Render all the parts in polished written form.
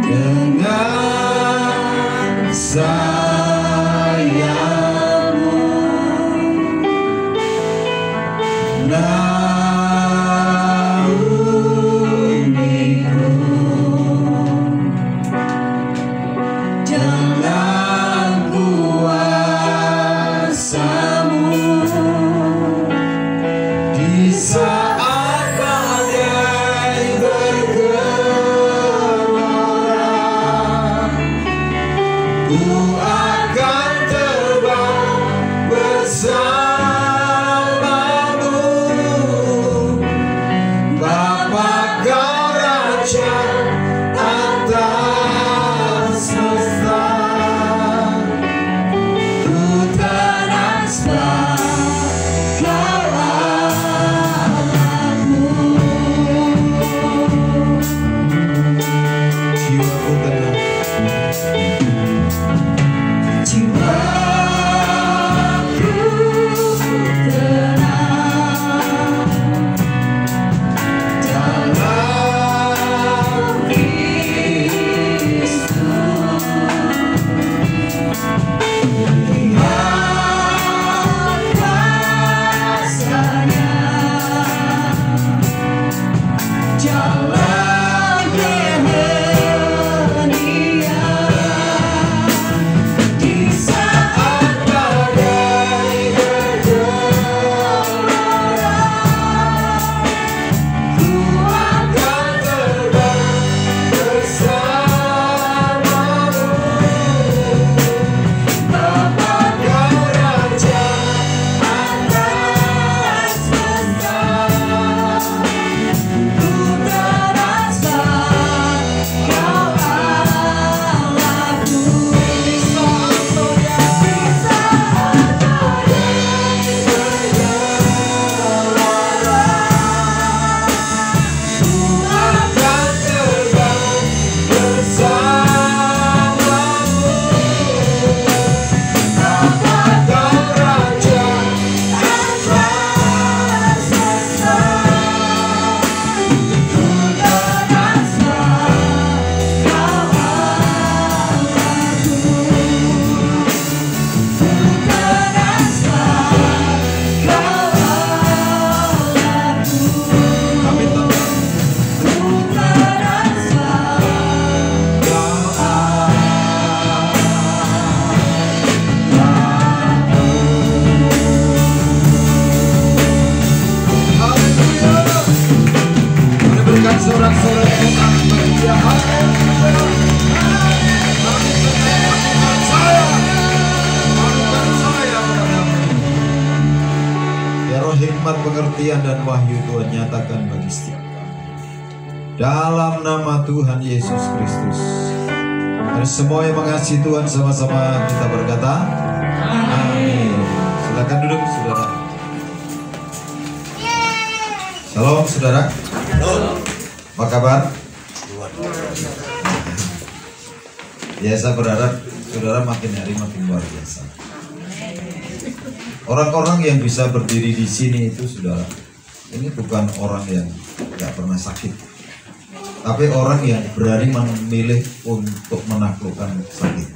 dengan sayangmu, naungiku dalam kuasamu. Di saat badai bergelora, ku akan terbang bersamamu. Bapa kau Raja atas semesta, ku transfer kau Allahku. Jiwaku tenang, jiwaku tenang dalam Kristus. Lihat kuasanya, jalan kebenaran. Di saat badai bergelora, ku akan terbang bersamamu. Bapa kau Raja atas semesta, ku transfer kau Allahku. Di saat badai bergelora, ku akan terbang bersamamu. Bapa kau Raja atas semesta, ku transfer kau Allahku. Ku transfer kau Allahku. Amin. Ku transfer kau Haleluya. Mari berikan sorak-sorai tepuk tangan bagi Dia. Haleluya. Manukan saya kepadamu. Ya roh hikmat, pengertian dan wahyu Tuhan nyatakan bagi setiap kami. Dalam nama Tuhan Yesus Kristus. Dan semua yang mengasihi Tuhan sama-sama kita berkata amin. Silakan duduk saudara. Shalom saudara. Apa kabar? Ya, saya berharap saudara makin hari makin luar biasa. Orang-orang yang bisa berdiri di sini itu saudara, ini bukan orang yang tidak pernah sakit, tapi orang yang berani memilih untuk menaklukkan sakit.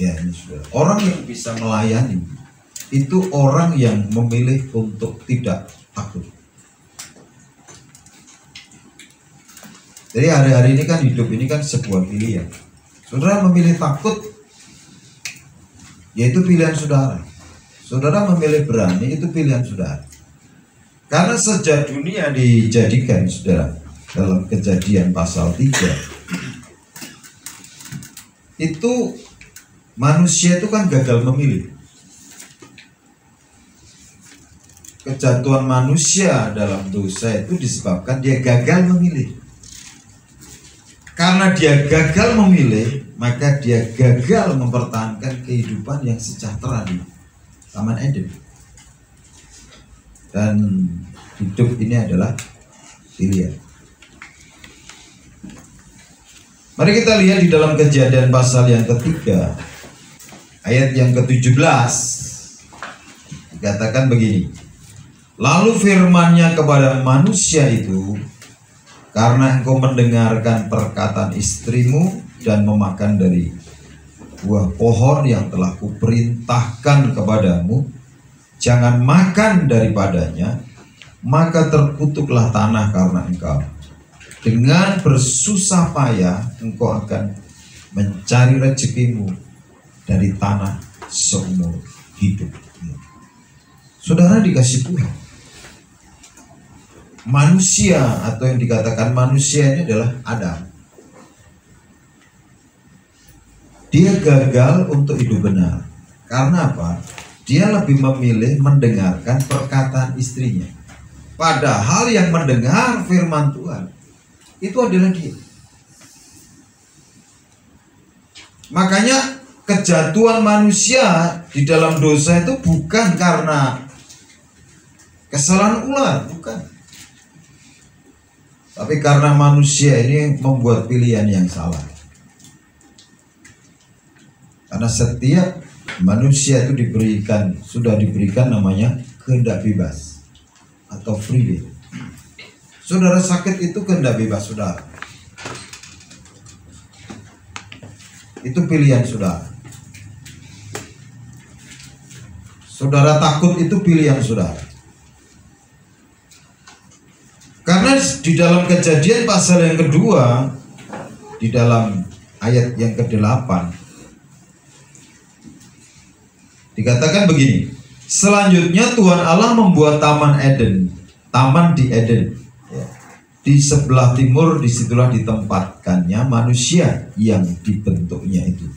Ya, ini saudara. Orang yang bisa melayani itu orang yang memilih untuk tidak takut. Jadi hari-hari ini kan hidup ini kan sebuah pilihan. Saudara memilih takut, yaitu pilihan saudara. Saudara memilih berani, itu pilihan saudara. Karena sejak dunia dijadikan saudara, dalam Kejadian pasal 3, itu manusia itu kan gagal memilih. Kejatuhan manusia dalam dosa itu disebabkan dia gagal memilih. Karena dia gagal memilih, maka dia gagal mempertahankan kehidupan yang sejahtera di Taman Eden. Dan hidup ini adalah pilihan. Mari kita lihat di dalam Kejadian pasal yang ketiga, ayat yang ke-17 dikatakan begini. Lalu firman-Nya kepada manusia itu, karena engkau mendengarkan perkataan istrimu dan memakan dari buah pohon yang telah kuperintahkan kepadamu, jangan makan daripadanya, maka terkutuklah tanah karena engkau. Dengan bersusah payah engkau akan mencari rezekimu dari tanah seumur hidupmu. Saudara dikasih Tuhan, manusia atau yang dikatakan manusia ini adalah Adam. Dia gagal untuk hidup benar. Karena apa? Dia lebih memilih mendengarkan perkataan istrinya. Padahal yang mendengar firman Tuhan itu adalah dia. Makanya kejatuhan manusia di dalam dosa itu bukan karena kesalahan ular, bukan. Tapi karena manusia ini membuat pilihan yang salah. Karena setiap manusia itu sudah diberikan namanya kehendak bebas atau free will. Saudara sakit itu kehendak bebas saudara. Itu pilihan saudara. Saudara takut itu pilihan saudara. Karena di dalam Kejadian pasal yang kedua, di dalam ayat yang ke-8 dikatakan begini. Selanjutnya Tuhan Allah membuat taman di Eden. Di sebelah timur, disitulah ditempatkannya manusia yang dibentuknya itu.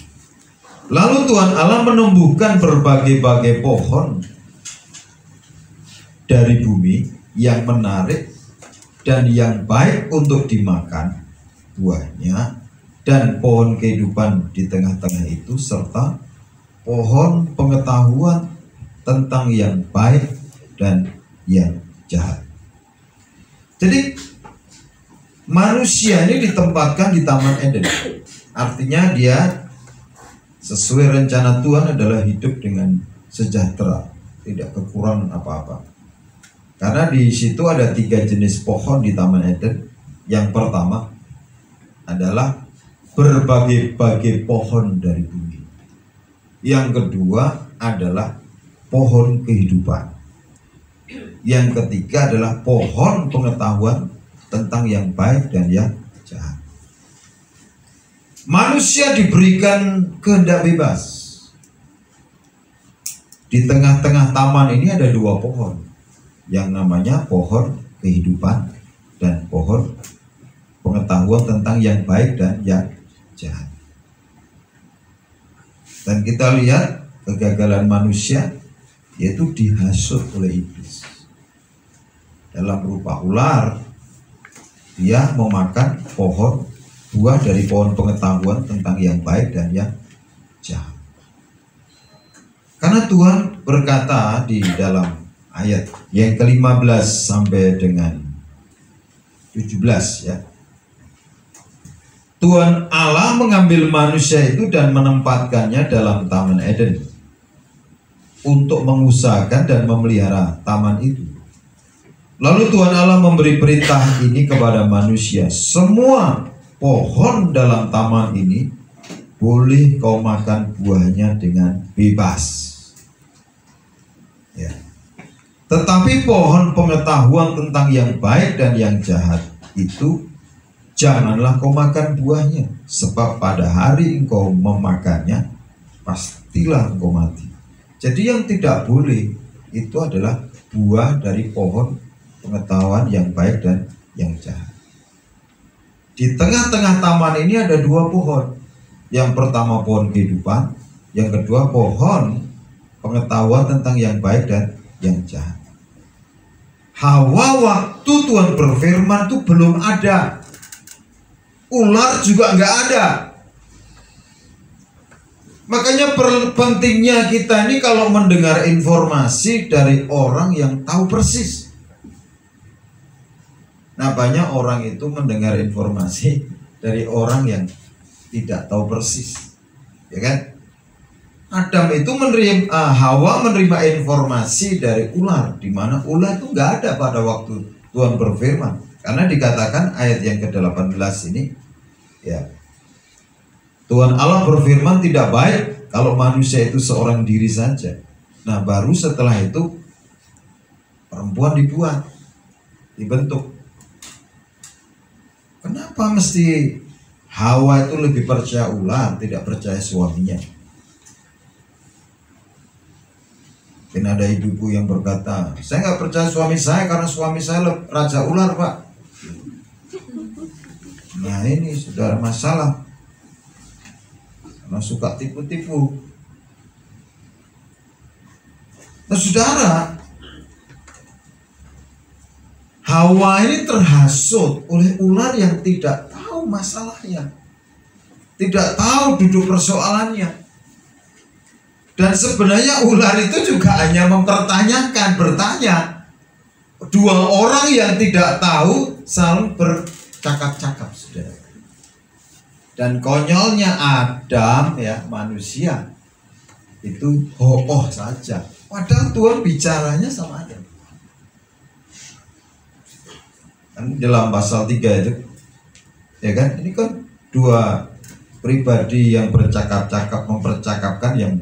Lalu Tuhan Allah menumbuhkan berbagai-bagai pohon dari bumi yang menarik dan yang baik untuk dimakan buahnya, dan pohon kehidupan di tengah-tengah itu, serta pohon pengetahuan tentang yang baik dan yang jahat. Jadi manusia ini ditempatkan di Taman Eden. Artinya dia sesuai rencana Tuhan adalah hidup dengan sejahtera, tidak kekurangan apa-apa. Karena di situ ada 3 jenis pohon di Taman Eden. Yang pertama adalah berbagai-bagai pohon dari bumi. Yang kedua adalah pohon kehidupan. Yang ketiga adalah pohon pengetahuan tentang yang baik dan yang jahat. Manusia diberikan kehendak bebas. Di tengah-tengah taman ini ada 2 pohon, yang namanya pohon kehidupan dan pohon pengetahuan tentang yang baik dan yang jahat. Dan kita lihat kegagalan manusia, yaitu dihasut oleh iblis. Dalam rupa ular, dia memakan buah dari pohon pengetahuan tentang yang baik dan yang jahat. Karena Tuhan berkata di dalam ayat yang ke-15 sampai dengan 17 ya. Tuhan Allah mengambil manusia itu dan menempatkannya dalam Taman Eden untuk mengusahakan dan memelihara taman itu. Lalu Tuhan Allah memberi perintah ini kepada manusia. Semua pohon dalam taman ini boleh kau makan buahnya dengan bebas. Ya. Tetapi pohon pengetahuan tentang yang baik dan yang jahat itu janganlah kau makan buahnya, sebab pada hari engkau memakannya pastilah engkau mati. Jadi yang tidak boleh itu adalah buah dari pohon pengetahuan yang baik dan yang jahat. Di tengah-tengah taman ini ada 2 pohon. Yang pertama pohon kehidupan, yang kedua pohon pengetahuan tentang yang baik dan yang jahat. Hawa waktu Tuhan berfirman itu belum ada. Ular juga nggak ada. Makanya pentingnya kita ini kalau mendengar informasi dari orang yang tahu persis. Nah, banyak orang itu mendengar informasi dari orang yang tidak tahu persis, ya kan? Hawa menerima informasi dari ular, di mana ular itu nggak ada pada waktu Tuhan berfirman. Karena dikatakan ayat yang ke-18 ini, ya, Tuhan Allah berfirman tidak baik kalau manusia itu seorang diri saja. Nah, baru setelah itu perempuan dibentuk. Kenapa mesti Hawa itu lebih percaya ular, tidak percaya suaminya? Mungkin ada ibu-ibu yang berkata, saya nggak percaya suami saya karena suami saya raja ular, Pak. Nah, ini saudara masalah, karena suka tipu-tipu. Nah, saudara, Hawa ini terhasut oleh ular yang tidak tahu masalahnya, tidak tahu duduk persoalannya. Dan sebenarnya ular itu juga hanya bertanya. Dua orang yang tidak tahu saling bercakap-cakap, saudara. Dan konyolnya Adam, ya, manusia itu ho-oh saja. Padahal Tuhan bicaranya sama Adam. Kan dalam pasal 3 itu, ya kan, ini kan dua pribadi yang bercakap-cakap, mempercakapkan yang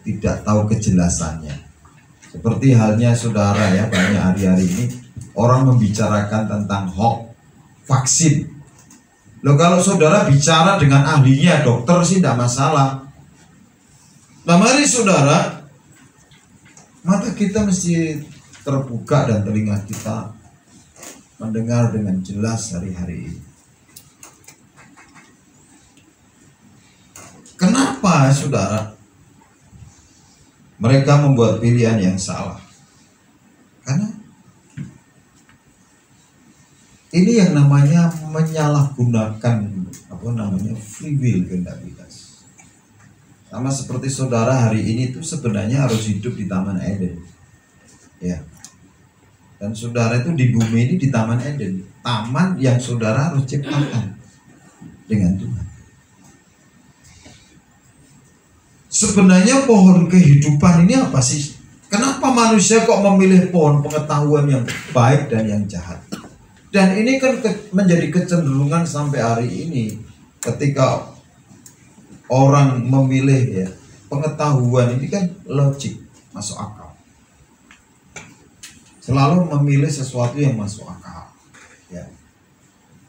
tidak tahu kejelasannya. Seperti halnya saudara, ya, banyak hari-hari ini orang membicarakan tentang hoax, vaksin. Loh, kalau saudara bicara dengan ahlinya, dokter sih tidak masalah. Nah, mari saudara, mata kita mesti terbuka dan telinga kita mendengar dengan jelas hari-hari ini. Kenapa saudara mereka membuat pilihan yang salah? Karena ini yang namanya menyalahgunakan free will, kehendak bebas. Sama seperti saudara hari ini itu sebenarnya harus hidup di Taman Eden, ya. Dan saudara itu di bumi ini di Taman Eden, taman yang saudara harus ciptakan dengan Tuhan. Sebenarnya pohon kehidupan ini apa sih? Kenapa manusia kok memilih pohon pengetahuan yang baik dan yang jahat? Dan ini kan menjadi kecenderungan sampai hari ini, ketika orang memilih, ya, pengetahuan ini kan logik, masuk akal. Selalu memilih sesuatu yang masuk akal, ya.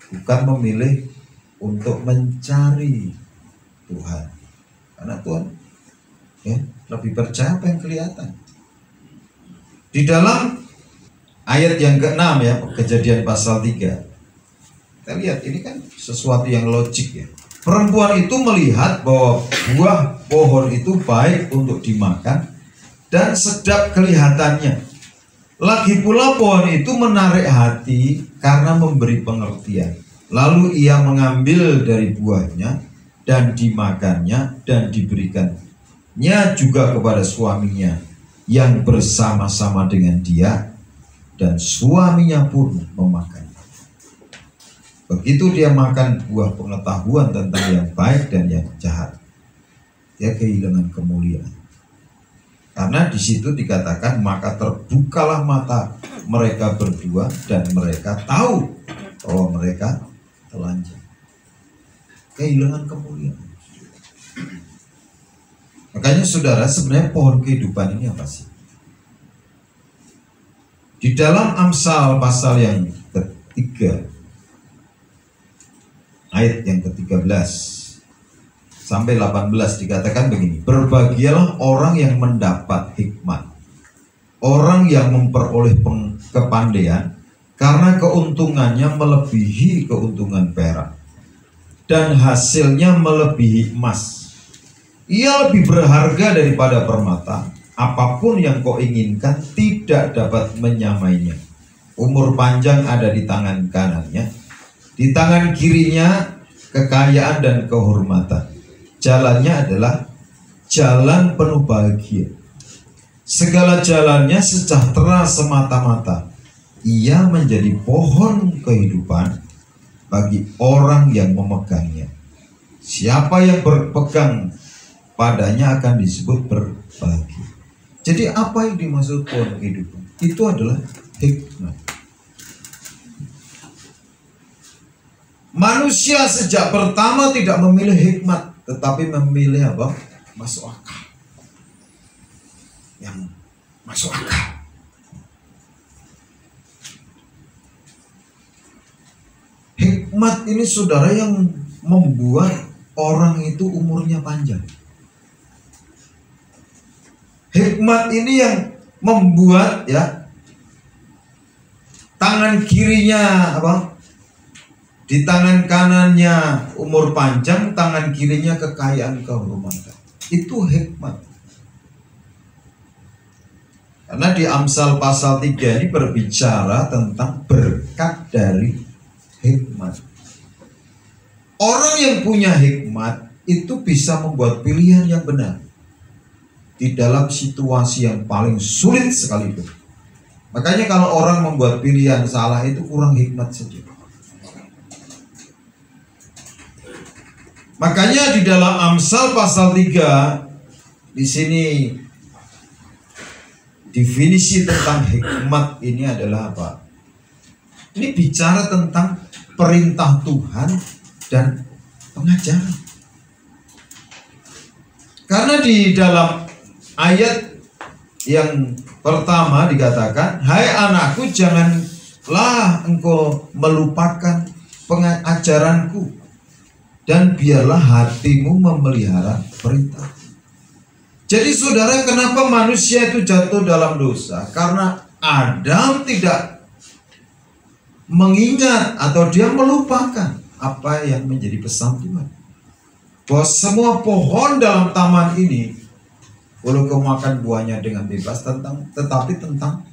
Bukan memilih untuk mencari Tuhan. Karena Tuhan, ya, lebih percaya apa yang kelihatan. Di dalam ayat yang ke-6, ya, Kejadian pasal 3, kita lihat ini kan sesuatu yang logik, ya. Perempuan itu melihat bahwa buah pohon itu baik untuk dimakan dan sedap kelihatannya. Lagi pula pohon itu menarik hati karena memberi pengertian. Lalu ia mengambil dari buahnya dan dimakannya dan diberikannya juga kepada suaminya yang bersama-sama dengan dia, dan suaminya pun memakannya. Begitu dia makan buah pengetahuan tentang yang baik dan yang jahat, dia kehilangan kemuliaan. Karena di situ dikatakan, maka terbukalah mata mereka berdua dan mereka tahu bahwa mereka telanjang. Kehilangan kemuliaan. Makanya saudara, sebenarnya pohon kehidupan ini apa sih? Di dalam Amsal pasal yang ketiga, ayat yang ke-13 sampai 18 dikatakan begini: berbahagialah orang yang mendapat hikmat, orang yang memperoleh kepandaian, karena keuntungannya melebihi keuntungan perak dan hasilnya melebihi emas. Ia lebih berharga daripada permata, apapun yang kau inginkan tidak dapat menyamainya. Umur panjang ada di tangan kanannya, di tangan kirinya kekayaan dan kehormatan. Jalannya adalah jalan penuh bahagia. Segala jalannya sejahtera semata-mata. Ia menjadi pohon kehidupan bagi orang yang memegangnya. Siapa yang berpegang padanya akan disebut berbagi. Jadi apa yang dimaksud pohon kehidupan? Itu adalah hikmat. Manusia sejak pertama tidak memilih hikmat, tetapi memilih apa? Masuk akal. Yang masuk akal. Hikmat ini saudara yang membuat orang itu umurnya panjang. Hikmat ini yang membuat tangan kirinya di tangan kanannya umur panjang, tangan kirinya kekayaan kehormatan. Itu hikmat. Karena di Amsal pasal 3 ini berbicara tentang berkat dari hikmat. Orang yang punya hikmat itu bisa membuat pilihan yang benar di dalam situasi yang paling sulit sekalipun. Makanya kalau orang membuat pilihan salah itu kurang hikmat saja. Makanya di dalam Amsal pasal 3 di sini definisi tentang hikmat ini adalah apa? Ini bicara tentang perintah Tuhan dan pengajaran. Karena di dalam ayat yang pertama dikatakan, hai anakku, janganlah engkau melupakan pengajaranku, dan biarlah hatimu memelihara perintah. Jadi saudara, kenapa manusia itu jatuh dalam dosa? Karena Adam tidak mengingat atau dia melupakan apa yang menjadi pesan Tuhan. Bahwa semua pohon dalam taman ini boleh kau makan buahnya dengan bebas, tetapi tentang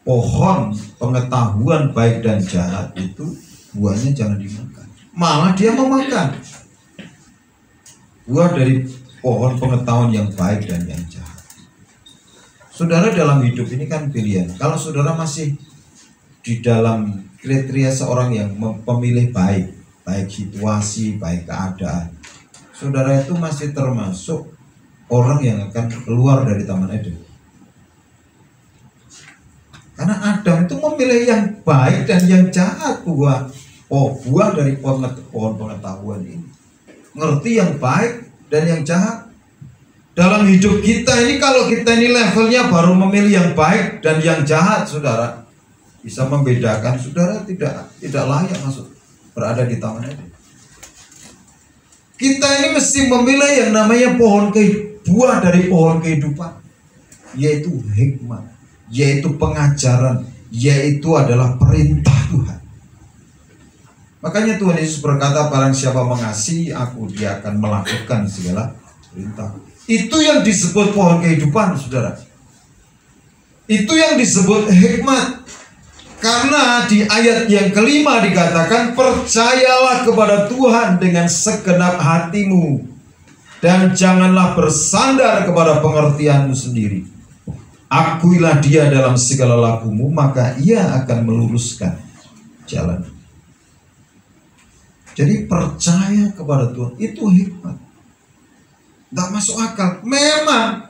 pohon pengetahuan baik dan jahat itu buahnya jangan dimakan. Malah dia memakan buah dari pohon pengetahuan yang baik dan yang jahat. Saudara, dalam hidup ini kan pilihan. Kalau saudara masih di dalam kriteria seorang yang memilih baik situasi, baik keadaan, saudara itu masih termasuk orang yang akan keluar dari Taman Eden. Karena Adam itu memilih yang baik dan yang jahat, buah dari pohon pengetahuan ini. Ngerti yang baik dan yang jahat. Dalam hidup kita ini, kalau kita ini levelnya baru memilih yang baik dan yang jahat, saudara, bisa membedakan saudara tidak layak masuk berada di Taman Eden. Kita ini mesti memilih yang namanya buah dari pohon kehidupan, yaitu hikmat, yaitu pengajaran, yaitu adalah perintah Tuhan. Makanya Tuhan Yesus berkata, barang siapa mengasihi aku, dia akan melakukan segala perintah. Itu yang disebut pohon kehidupan, saudara. Itu yang disebut hikmat. Karena di ayat yang kelima dikatakan, percayalah kepada Tuhan dengan segenap hatimu, dan janganlah bersandar kepada pengertianmu sendiri. Akuilah dia dalam segala lakumu, maka ia akan meluruskan jalan. Jadi percaya kepada Tuhan itu hikmat. Tidak masuk akal. Memang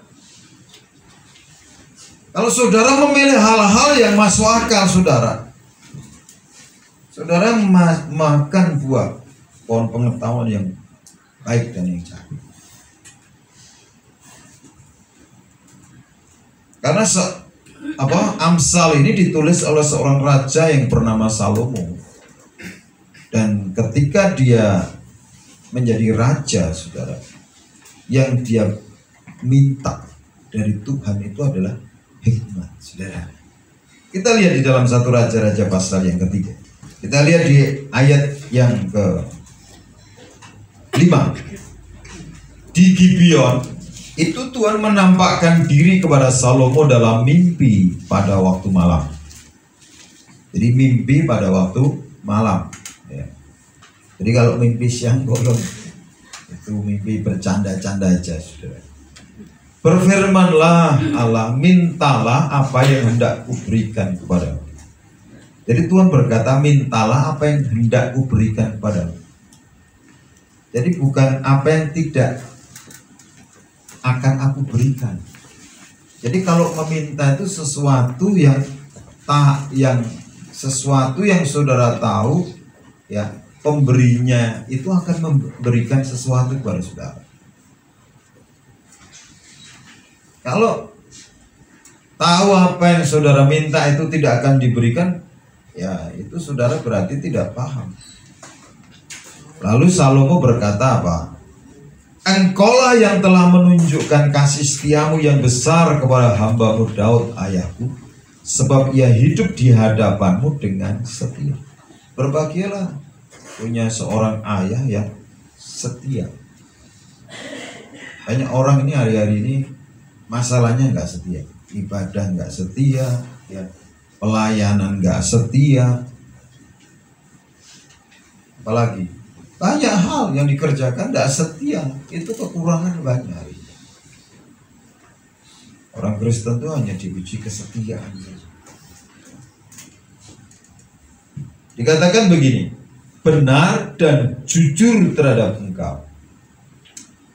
kalau saudara memilih hal-hal yang masuk akal, saudara makan buah pohon pengetahuan yang baik dan yang jahat. Karena Amsal ini ditulis oleh seorang raja yang bernama Salomo. Dan ketika dia menjadi raja, saudara, yang dia minta dari Tuhan itu adalah hikmat, saudara. Kita lihat di dalam 1 Raja-Raja pasal yang ketiga. Kita lihat di ayat yang ke-5. Di Gibeon itu Tuhan menampakkan diri kepada Salomo dalam mimpi pada waktu malam. Jadi mimpi pada waktu malam. Ya. Jadi kalau mimpi siang bolong, itu mimpi bercanda-canda aja, saudara. Berfirmanlah Allah, mintalah apa yang hendak kuberikan kepadamu. Jadi Tuhan berkata, mintalah apa yang hendak kuberikan kepadamu. Jadi bukan apa yang tidak akan aku berikan. Jadi kalau meminta itu sesuatu yang sesuatu yang saudara tahu, ya, pemberinya itu akan memberikan sesuatu kepada saudara. Kalau tahu apa yang saudara minta itu tidak akan diberikan, ya itu saudara berarti tidak paham. Lalu Salomo berkata apa? Engkaulah yang telah menunjukkan kasih setiamu yang besar kepada hamba-Mu Daud ayahku, sebab ia hidup di hadapanmu dengan setia. Berbahagialah punya seorang ayah yang setia. Banyak orang ini hari-hari ini masalahnya nggak setia, ibadah nggak setia, ya, pelayanan nggak setia, apalagi banyak hal yang dikerjakan tidak setia. Itu kekurangan banyak hari ini. Orang Kristen itu hanya diuji kesetiaan. Dikatakan begini, benar dan jujur terhadap engkau,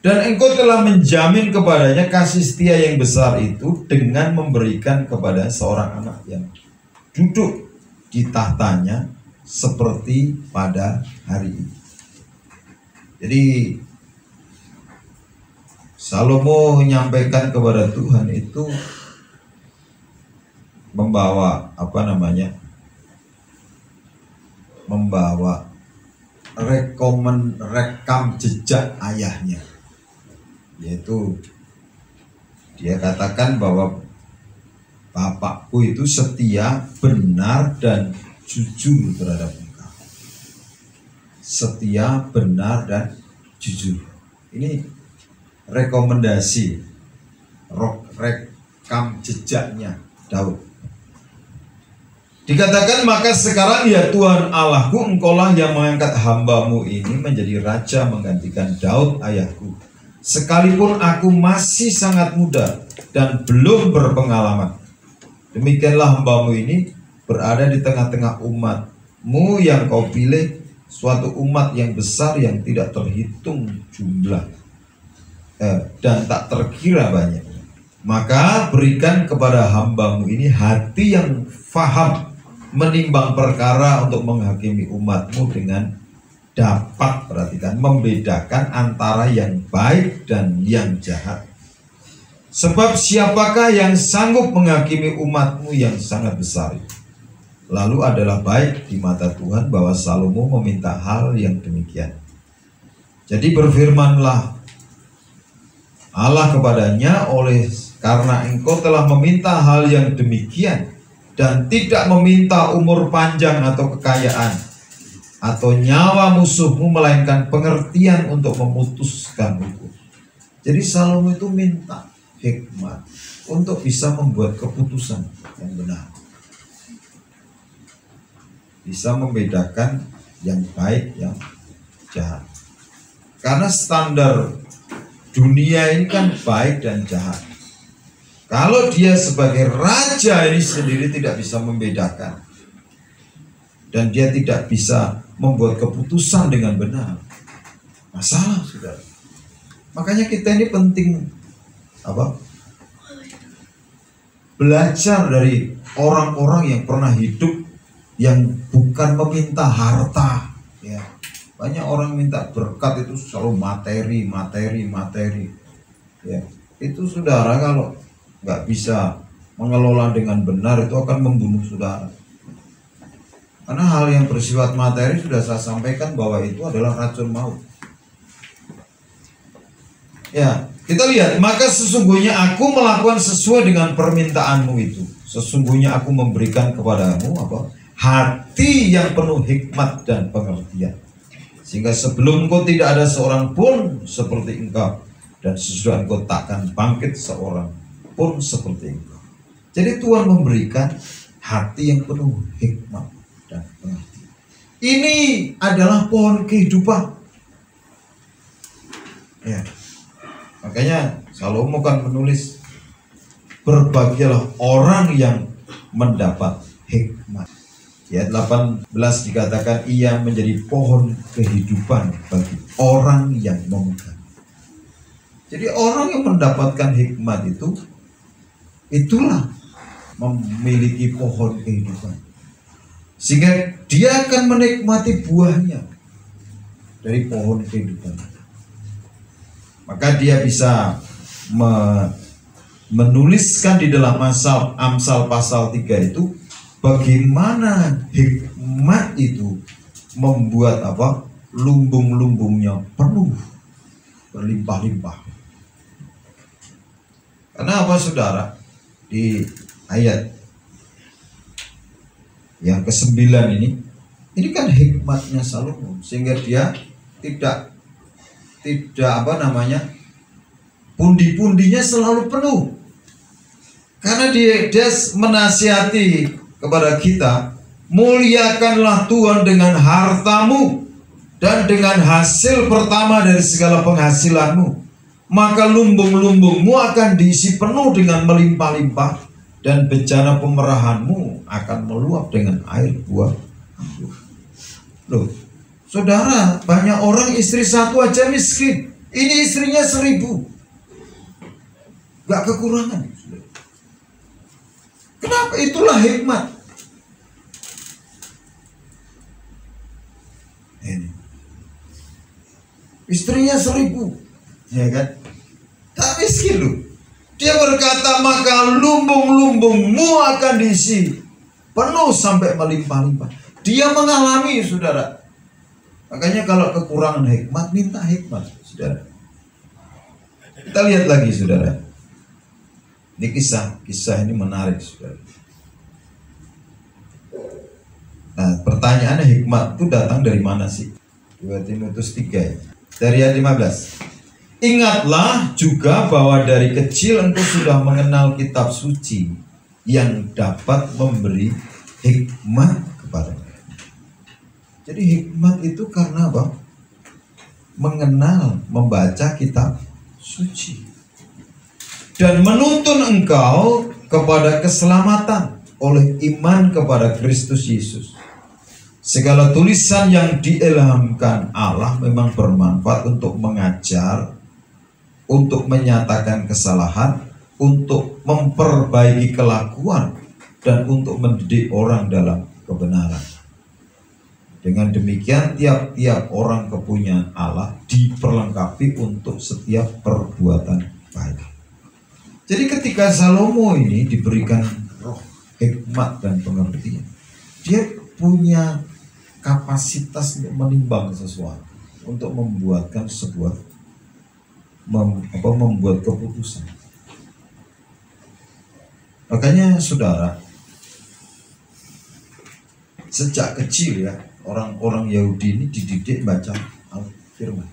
dan engkau telah menjamin kepadanya kasih setia yang besar itu dengan memberikan kepada seorang anak yang duduk di tahtanya seperti pada hari ini. Jadi Salomo menyampaikan kepada Tuhan itu membawa membawa rekam jejak ayahnya, yaitu dia katakan bahwa bapakku itu setia, benar dan jujur terhadap engkau. Setia, benar dan jujur. Ini rekomendasi, rekam jejaknya Daud. Dikatakan, maka sekarang ya Tuhan Allahku, engkaulah yang mengangkat hamba-Mu ini menjadi raja menggantikan Daud ayahku, sekalipun aku masih sangat muda dan belum berpengalaman. Demikianlah hamba-Mu ini berada di tengah-tengah umat-Mu yang Kau pilih, suatu umat yang besar yang tidak terhitung jumlah dan tak terkira banyaknya. Maka berikan kepada hamba-Mu ini hati yang faham menimbang perkara untuk menghakimi umat-Mu dengan dapat, perhatikan, membedakan antara yang baik dan yang jahat. Sebab siapakah yang sanggup menghakimi umat-Mu yang sangat besar itu? Lalu adalah baik di mata Tuhan bahwa Salomo meminta hal yang demikian. Jadi berfirmanlah Allah kepadanya, oleh karena engkau telah meminta hal yang demikian dan tidak meminta umur panjang atau kekayaan atau nyawa musuhmu, melainkan pengertian untuk memutuskan hukum. Jadi Salomo itu minta hikmat untuk bisa membuat keputusan yang benar, bisa membedakan yang baik, yang jahat. Karena standar dunia ini kan baik dan jahat. Kalau dia sebagai raja ini sendiri tidak bisa membedakan, dan dia tidak bisa membuat keputusan dengan benar, masalah, saudara. Makanya kita ini penting belajar dari orang-orang yang pernah hidup, yang bukan meminta harta, ya. Banyak orang minta berkat itu selalu materi, ya. Itu saudara kalau nggak bisa mengelola dengan benar, itu akan membunuh saudara. Karena hal yang bersifat materi sudah saya sampaikan bahwa itu adalah racun maut. Ya, kita lihat, maka sesungguhnya aku melakukan sesuai dengan permintaanmu itu. Sesungguhnya aku memberikan kepadamu hati yang penuh hikmat dan pengertian, sehingga sebelum engkau tidak ada seorang pun seperti engkau, dan sesudah engkau takkan bangkit seorang pun seperti engkau. Jadi Tuhan memberikan hati yang penuh hikmat dan pengertian. Ini adalah pohon kehidupan, ya. Makanya Salomo kan menulis, berbahagialah orang yang mendapat hikmat. Ayat 18 dikatakan ia menjadi pohon kehidupan bagi orang yang memegang. Jadi orang yang mendapatkan hikmat itulah memiliki pohon kehidupan. Sehingga dia akan menikmati buahnya dari pohon kehidupan. Maka dia bisa menuliskan di dalam Amsal pasal 3 itu bagaimana hikmat itu membuat lumbung-lumbungnya penuh, berlimpah-limpah. Karena apa saudara? Di ayat yang ke-9 ini kan hikmatnya Salomo, sehingga dia tidak pundi-pundinya selalu penuh. Karena dia menasihati kepada kita, muliakanlah Tuhan dengan hartamu dan dengan hasil pertama dari segala penghasilanmu, maka lumbung-lumbungmu akan diisi penuh dengan melimpah-limpah, dan bejana pemerahanmu akan meluap dengan air buah anggur. Loh, saudara, banyak orang istri satu aja miskin. Ini istrinya 1000, gak kekurangan. Kenapa? Itulah hikmat. Ini istrinya 1000, ya kan? Tak miskin loh. Dia berkata, maka lumbung-lumbungmu akan diisi penuh sampai melimpah-limpah. Dia mengalami, saudara. Makanya kalau kekurangan hikmat, minta hikmat, saudara. Kita lihat lagi, saudara. Ini kisah ini menarik, saudara. Nah, pertanyaannya, hikmat itu datang dari mana sih? 2 Timotius 3 dari ayat 15. Ingatlah juga bahwa dari kecil engkau sudah mengenal kitab suci yang dapat memberi hikmat kepada kita. Jadi hikmat itu karena apa? Mengenal, membaca kitab suci dan menuntun engkau kepada keselamatan oleh iman kepada Kristus Yesus. Segala tulisan yang diilhamkan Allah memang bermanfaat untuk mengajar, untuk menyatakan kesalahan, untuk memperbaiki kelakuan, dan untuk mendidik orang dalam kebenaran. Dengan demikian tiap-tiap orang kepunyaan Allah diperlengkapi untuk setiap perbuatan baik. Jadi ketika Salomo ini diberikan roh hikmat dan pengertian, dia punya kapasitas untuk menimbang sesuatu, untuk membuatkan membuat keputusan. Makanya saudara, sejak kecil ya, orang-orang Yahudi ini dididik baca Al-Firman.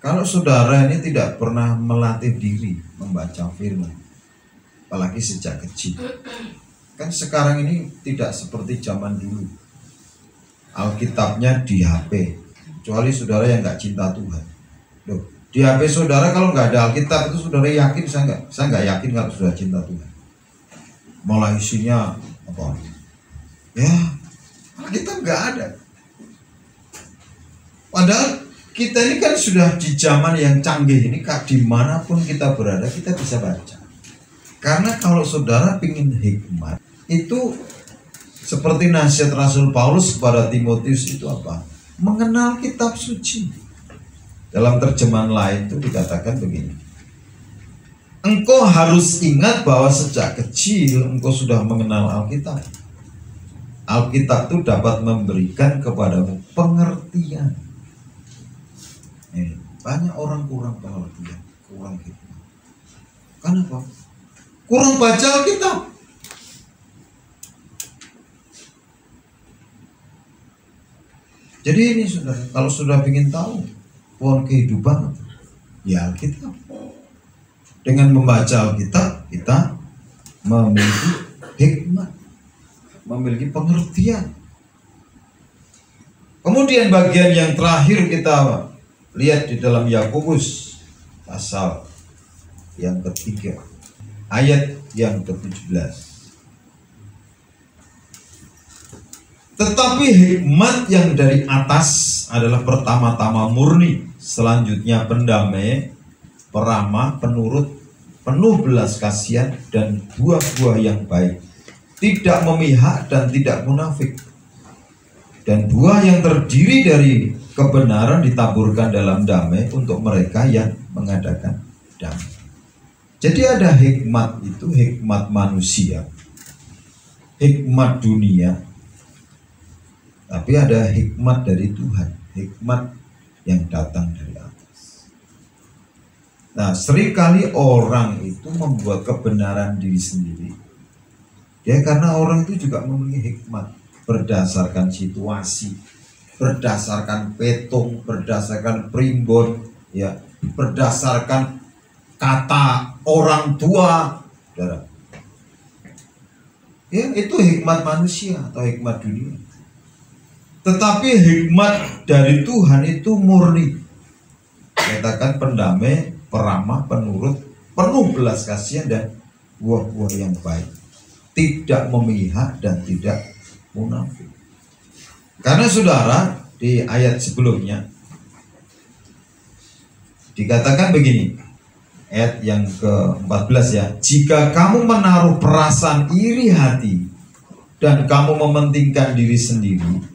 Kalau saudara ini tidak pernah melatih diri membaca firman, apalagi sejak kecil, kan sekarang ini tidak seperti zaman dulu, Alkitabnya di HP, kecuali saudara yang nggak cinta Tuhan. Loh, di HP saudara kalau nggak ada Alkitab itu saudara yakin? Saya nggak yakin kalau sudah cinta Tuhan. Malah isinya apa? Ya, Alkitab nggak ada. Padahal kita ini kan sudah di zaman yang canggih ini, dimanapun kita berada kita bisa baca. Karena kalau saudara ingin hikmat, itu seperti nasihat Rasul Paulus kepada Timotius itu apa? Mengenal kitab suci. Dalam terjemahan lain itu dikatakan begini, engkau harus ingat bahwa sejak kecil engkau sudah mengenal Alkitab. Alkitab itu dapat memberikan kepadamu pengertian. Banyak orang kurang pengertian, kurang hikmat. Kenapa? Kurang baca Alkitab. Jadi ini saudara, kalau sudah ingin tahu pohon kehidupan, ya Alkitab. Dengan membaca Alkitab, kita memiliki hikmat, memiliki pengertian. Kemudian bagian yang terakhir kita lihat di dalam Yakobus pasal yang ketiga, ayat yang ke-17. Tetapi hikmat yang dari atas adalah pertama-tama murni, selanjutnya pendamai, peramah, penurut, penuh belas kasihan, dan buah-buah yang baik, tidak memihak dan tidak munafik. Dan buah yang terdiri dari kebenaran ditaburkan dalam damai untuk mereka yang mengadakan damai. Jadi ada hikmat itu, hikmat manusia, hikmat dunia, tapi ada hikmat dari Tuhan, hikmat yang datang dari atas. Nah, seringkali orang itu membuat kebenaran diri sendiri. Ya, karena orang itu juga memiliki hikmat berdasarkan situasi, berdasarkan petung, berdasarkan primbon, ya, berdasarkan kata orang tua, saudara. Ya, itu hikmat manusia atau hikmat dunia. Tetapi hikmat dari Tuhan itu murni. Katakan pendamai, peramah, penurut, penuh belas kasihan dan buah-buah yang baik. Tidak memihak dan tidak munafik. Karena saudara, di ayat sebelumnya dikatakan begini, ayat yang ke-14 ya, jika kamu menaruh perasaan iri hati dan kamu mementingkan diri sendiri,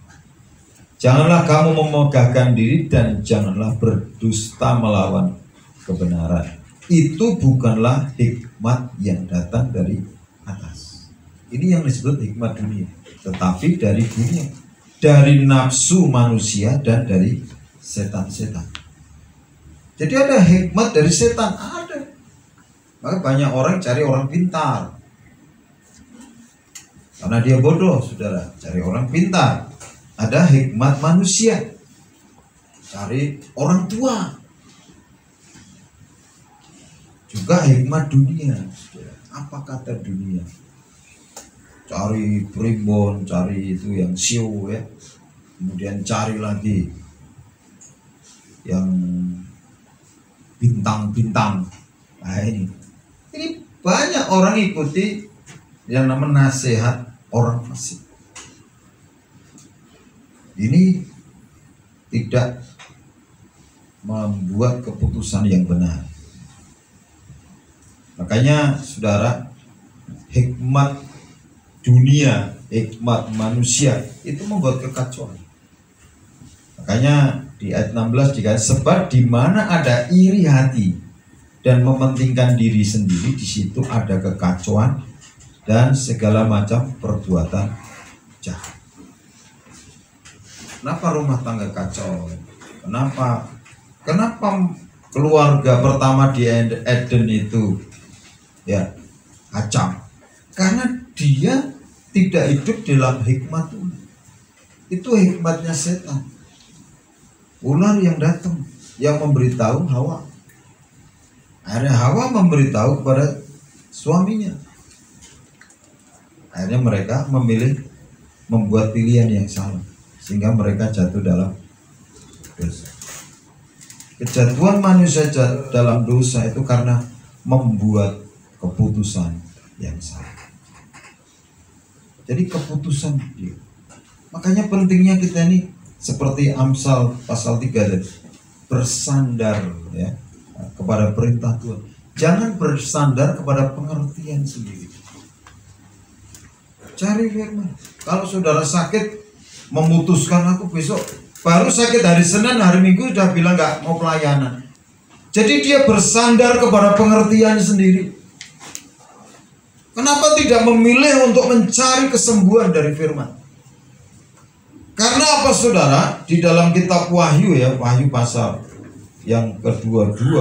janganlah kamu memegahkan diri dan janganlah berdusta melawan kebenaran. Itu bukanlah hikmat yang datang dari atas. Ini yang disebut hikmat dunia, tetapi dari dunia, dari nafsu manusia dan dari setan-setan. Jadi ada hikmat dari setan, ada. Maka banyak orang cari orang pintar, karena dia bodoh, saudara. Cari orang pintar. Ada hikmat manusia, cari orang tua. Juga hikmat dunia, saudara. Apa kata dunia? Cari primbon, cari itu yang show ya. Kemudian cari lagi yang bintang-bintang. Nah, ini banyak orang ikuti yang namanya nasihat orang fasik. Ini tidak membuat keputusan yang benar. Makanya saudara, hikmat dunia, hikmat manusia itu membuat kekacauan. Makanya di ayat 16 dikatakan, sebab di mana ada iri hati dan mementingkan diri sendiri, di situ ada kekacauan dan segala macam perbuatan jahat. Kenapa rumah tangga kacau? Kenapa keluarga pertama di Eden itu ya kacau? Karena dia tidak hidup dalam hikmat Tuhan. Itu hikmatnya setan. Ular yang datang, yang memberitahu Hawa. Akhirnya Hawa memberitahu kepada suaminya. Akhirnya mereka memilih membuat pilihan yang salah, sehingga mereka jatuh dalam dosa. Kejatuhan manusia dalam dosa itu karena membuat keputusan yang salah. Jadi keputusan dia. Makanya pentingnya kita ini seperti Amsal pasal 3 tadi, bersandar ya kepada perintah Tuhan. Jangan bersandar kepada pengertian sendiri. Cari firman. Kalau saudara sakit, memutuskan aku besok, baru sakit hari Senin, hari Minggu sudah bilang nggak mau pelayanan. Jadi dia bersandar kepada pengertian sendiri. Kenapa tidak memilih untuk mencari kesembuhan dari firman? Karena apa saudara? Di dalam kitab Wahyu ya, Wahyu pasal yang ke-22,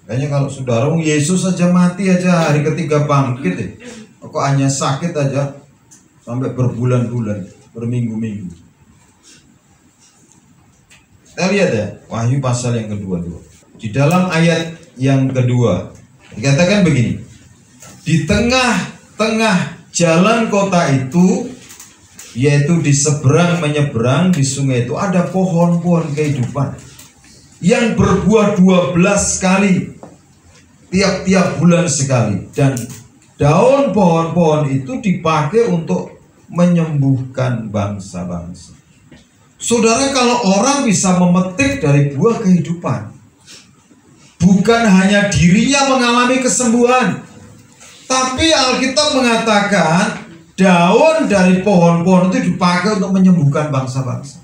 kayaknya kalau saudara, Yesus saja mati aja hari ketiga bangkit ya. Kok hanya sakit aja sampai berbulan-bulan, berminggu-minggu. Kita lihat ya, Wahyu pasal yang ke-22. Di dalam ayat yang kedua dikatakan begini, di tengah-tengah jalan kota itu, yaitu di seberang menyeberang di sungai itu, ada pohon-pohon kehidupan yang berbuah 12 kali tiap-tiap bulan sekali, dan daun pohon-pohon itu dipakai untuk menyembuhkan bangsa-bangsa. Saudara, kalau orang bisa memetik dari buah kehidupan, bukan hanya dirinya mengalami kesembuhan, tapi Alkitab mengatakan daun dari pohon-pohon itu dipakai untuk menyembuhkan bangsa-bangsa.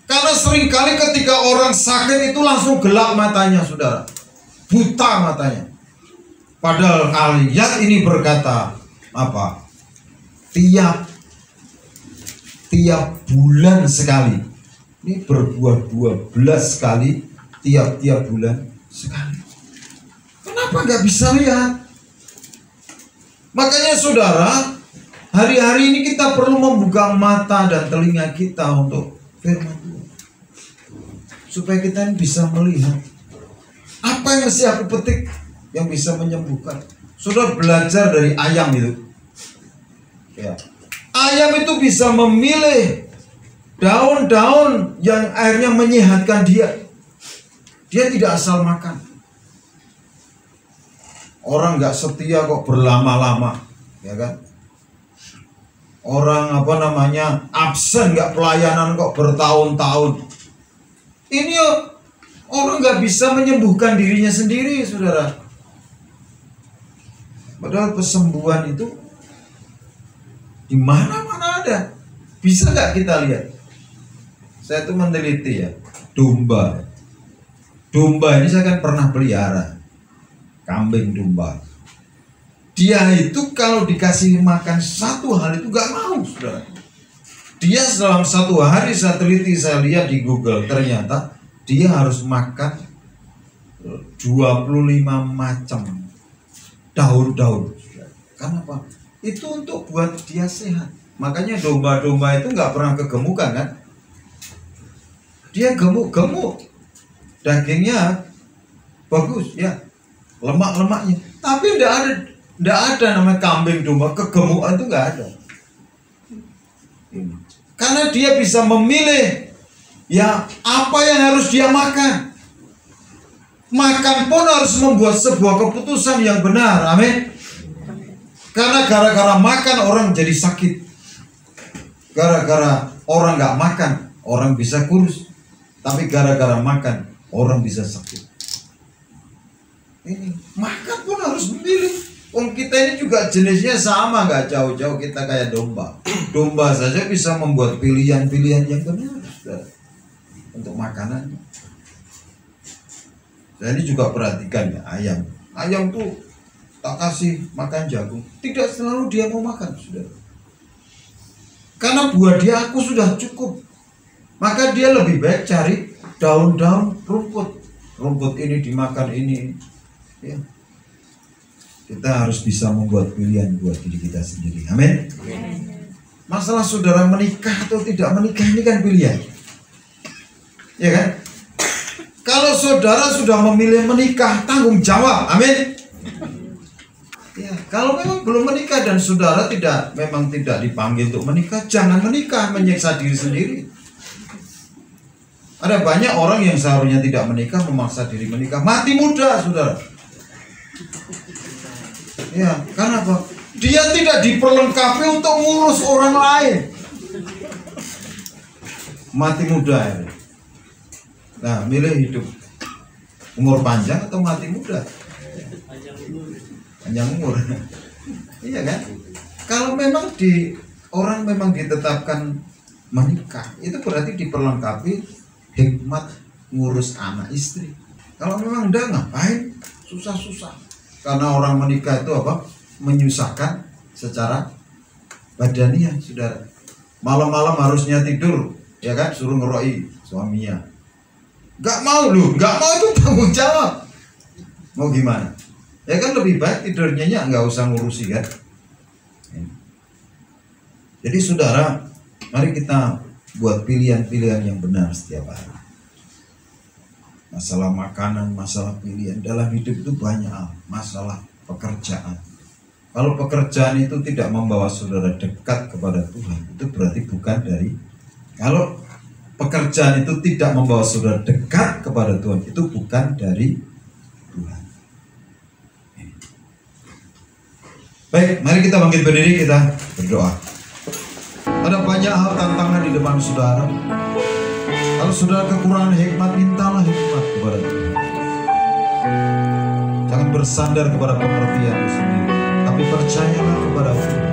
Karena seringkali ketika orang sakit itu langsung gelap matanya, saudara, buta matanya. Padahal ayat ini berkata apa? Tiap bulan sekali. Ini berbuah 12 kali tiap bulan sekali. Kenapa nggak bisa lihat? Makanya saudara, hari-hari ini kita perlu membuka mata dan telinga kita untuk firman Tuhan, supaya kita bisa melihat apa yang mesti aku petik yang bisa menyembuhkan. Saudara belajar dari ayam itu. Ya. Ayam itu bisa memilih daun-daun yang akhirnya menyehatkan dia. Dia tidak asal makan. Orang nggak setia kok berlama-lama, ya kan? Orang absen nggak pelayanan kok bertahun-tahun. Ini orang nggak bisa menyembuhkan dirinya sendiri, saudara. Padahal kesembuhan itu di mana-mana ada. Bisa nggak kita lihat? Saya tuh meneliti ya, domba. Domba ini saya kan pernah pelihara, kambing domba. Dia itu kalau dikasih makan satu hari itu nggak mau, saudara. Dia dalam satu hari, saya teliti, saya lihat di Google, ternyata dia harus makan 25 macam daun-daun. Kenapa? Itu untuk buat dia sehat. Makanya domba-domba itu nggak pernah kegemukan kan? Dia gemuk-gemuk, dagingnya bagus ya, lemak-lemaknya. Tapi nggak ada namanya kambing domba kegemukan, itu nggak ada. Karena dia bisa memilih ya apa yang harus dia makan. Makan pun harus membuat sebuah keputusan yang benar. Amin. Karena gara-gara makan orang jadi sakit. Gara-gara orang nggak makan, orang bisa kurus. Tapi gara-gara makan, orang bisa sakit. Ini makan pun harus memilih. Kita ini juga jenisnya sama, nggak jauh-jauh kita kayak domba. Domba saja bisa membuat pilihan-pilihan yang benar, saudara, untuk makanannya. Saya ini juga perhatikan ya, ayam. Ayam tuh tak kasih makan jagung, tidak selalu dia mau makan, saudara. Karena buat dia aku sudah cukup. Maka dia lebih baik cari daun-daun rumput. Rumput ini dimakan ini. Ya. Kita harus bisa membuat pilihan buat diri kita sendiri. Amin. Masalah saudara menikah atau tidak menikah ini kan pilihan. Ya kan? Kalau saudara sudah memilih menikah, tanggung jawab. Amin. Ya, kalau memang belum menikah dan saudara memang tidak dipanggil untuk menikah, jangan menikah, menyiksa diri sendiri. Ada banyak orang yang seharusnya tidak menikah, memaksa diri menikah, mati muda, saudara. Ya, karena apa? Dia tidak diperlengkapi untuk ngurus orang lain. Mati muda ya. Nah, milih hidup umur panjang atau mati muda? Panjang umur. Iya kan? Kalau memang orang memang ditetapkan menikah, itu berarti diperlengkapi hikmat ngurus anak istri. Kalau memang enggak, ngapain susah-susah? Karena orang menikah itu apa? Menyusahkan secara badaniah, saudara. Malam-malam harusnya tidur, ya kan? Suruh ngeroi suaminya. Gak mau loh, gak mau itu tanggung jawab. Mau gimana? Ya kan lebih baik tidurnya nggak usah ngurusi kan. Jadi saudara, mari kita buat pilihan-pilihan yang benar setiap hari. Masalah makanan, masalah pilihan dalam hidup itu banyak. Masalah pekerjaan. Kalau pekerjaan itu tidak membawa saudara dekat kepada Tuhan, itu berarti bukan dari. Kalau pekerjaan itu tidak membawa saudara dekat kepada Tuhan, itu bukan dari Tuhan. Baik, mari kita bangkit berdiri, kita berdoa. banyak hal tantangan di depan saudara. Kalau saudara kekurangan hikmat, mintalah hikmat kepada Tuhan. Jangan bersandar kepada pengertian sendiri, tapi percayalah kepada Tuhan.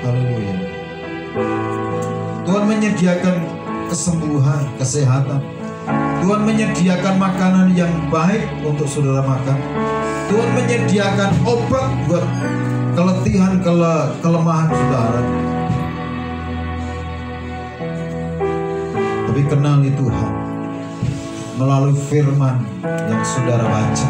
Haleluya. Tuhan menyediakan kesembuhan, kesehatan. Tuhan menyediakan makanan yang baik untuk saudara makan. Tuhan menyediakan obat buat keletihan, kelemahan saudara. Tapi kenali Tuhan melalui firman yang saudara baca.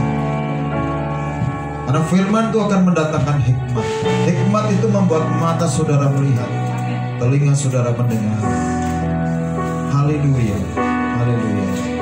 Karena firman itu akan mendatangkan hikmat. Hikmat itu membuat mata saudara melihat, telinga saudara mendengar. Haleluya. Haleluya.